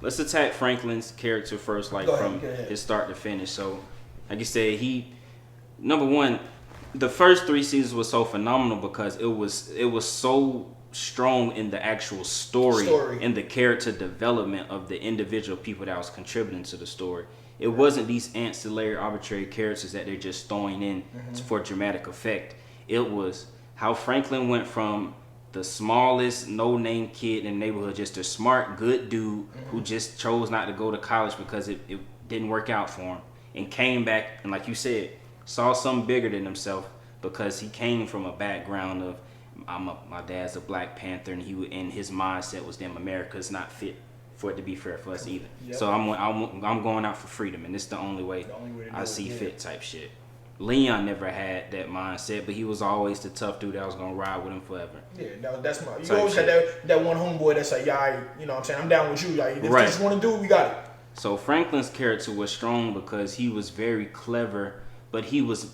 let's attack Franklin's character first, like from his start to finish. So, like you said, number one, the first 3 seasons was so phenomenal because it was so strong in the actual story and the character development of the individual people that was contributing to the story. It wasn't these ancillary, arbitrary characters that they're just throwing in for dramatic effect. It was how Franklin went from the smallest, no-name kid in the neighborhood, just a smart, good dude who just chose not to go to college because it didn't work out for him, and came back and, like you said, saw something bigger than himself because he came from a background of my dad's a Black Panther, and his mindset was, damn, America's not fit for it to be fair for us either. Yep. So I'm going out for freedom, and it's the only way I see fit type shit. Leon never had that mindset, but he was always the tough dude that was gonna ride with him forever. Yeah, that's my. You always had that one homeboy that's like, yeah, you know what I'm saying, I'm down with you. Like, if you just want to do it, we got it. So Franklin's character was strong because he was very clever, but he was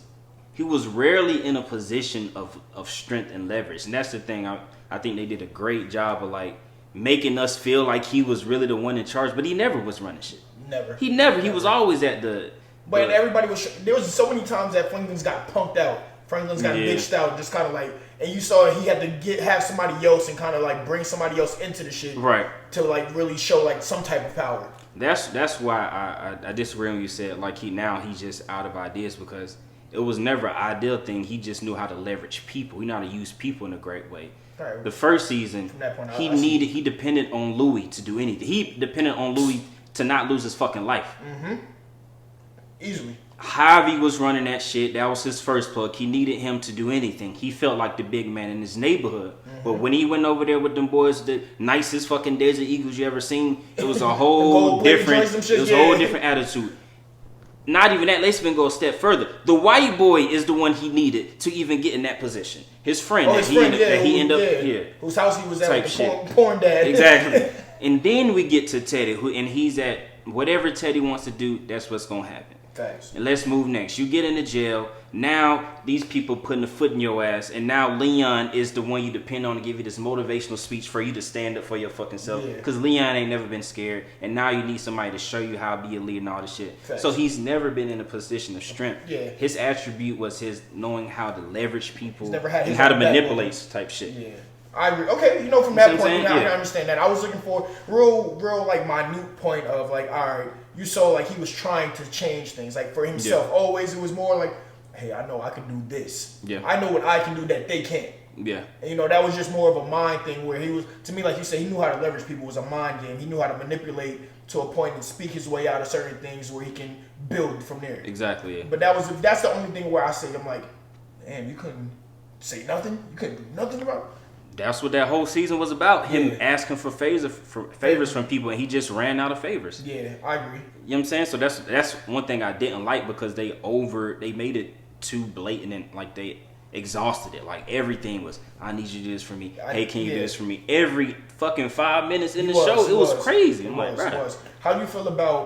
rarely in a position of strength and leverage, and that's the thing. I think they did a great job of like making us feel like he was really the one in charge, but he never was running shit. Never. He was always at the. But everybody was. There was so many times that Franklin's got punked out. Franklin's got bitched out, just kind of like, and you saw he had to have somebody else and kind of like bring somebody else into the shit, right? To like really show like some type of power. That's why I disagree when you said like he's just out of ideas, because it was never an ideal thing. He just knew how to leverage people. He knew how to use people in a great way. Right. The first season, from that point, he depended on Louis to do anything. He depended on Louis to not lose his fucking life. Mm-hmm. Easily. Javi was running that shit. That was his first plug. He needed him to do anything. He felt like the big man in his neighborhood. Mm-hmm. But when he went over there with them boys, the nicest fucking Desert Eagles you ever seen, it was a whole different. It was a whole different attitude. Not even that. Let's even go a step further. The white boy is the one he needed to even get in that position. His friend, he ended up whose house he was at with the porn dad. Exactly. And then we get to Teddy, and he's at whatever Teddy wants to do. That's what's gonna happen. Thanks. And let's move next. You get into jail. Now these people putting a foot in your ass, and now Leon is the one you depend on to give you this motivational speech for you to stand up for your fucking self. Because Leon ain't never been scared, and now you need somebody to show you how to be a leader and all this shit. Thanks. So he's never been in a position of strength. Yeah. His attribute was his knowing how to leverage people and how to manipulate type shit. Yeah. I agree. Okay, from that point, I understand that. I was looking for real like minute point of like, all right, you saw like he was trying to change things like for himself. Yeah. Always it was more like, hey, I know I can do this. Yeah. I know what I can do that they can't. Yeah. And that was just more of a mind thing where he was, to me, like you said, he knew how to leverage people. It was a mind game. He knew how to manipulate to a point and speak his way out of certain things where he can build from there. Exactly. Yeah. But that's the only thing where I say, I'm like, damn, you couldn't say nothing. You couldn't do nothing about it. That's what that whole season was about. Him asking for favors from people, and he just ran out of favors. Yeah, I agree. You know what I'm saying? So that's one thing I didn't like, because they made it too blatant, and like they exhausted it. Like everything was, I need you to do this for me. Hey, can you do this for me? Every fucking 5 minutes in the show, it was crazy. I'm like, bro. How do you feel about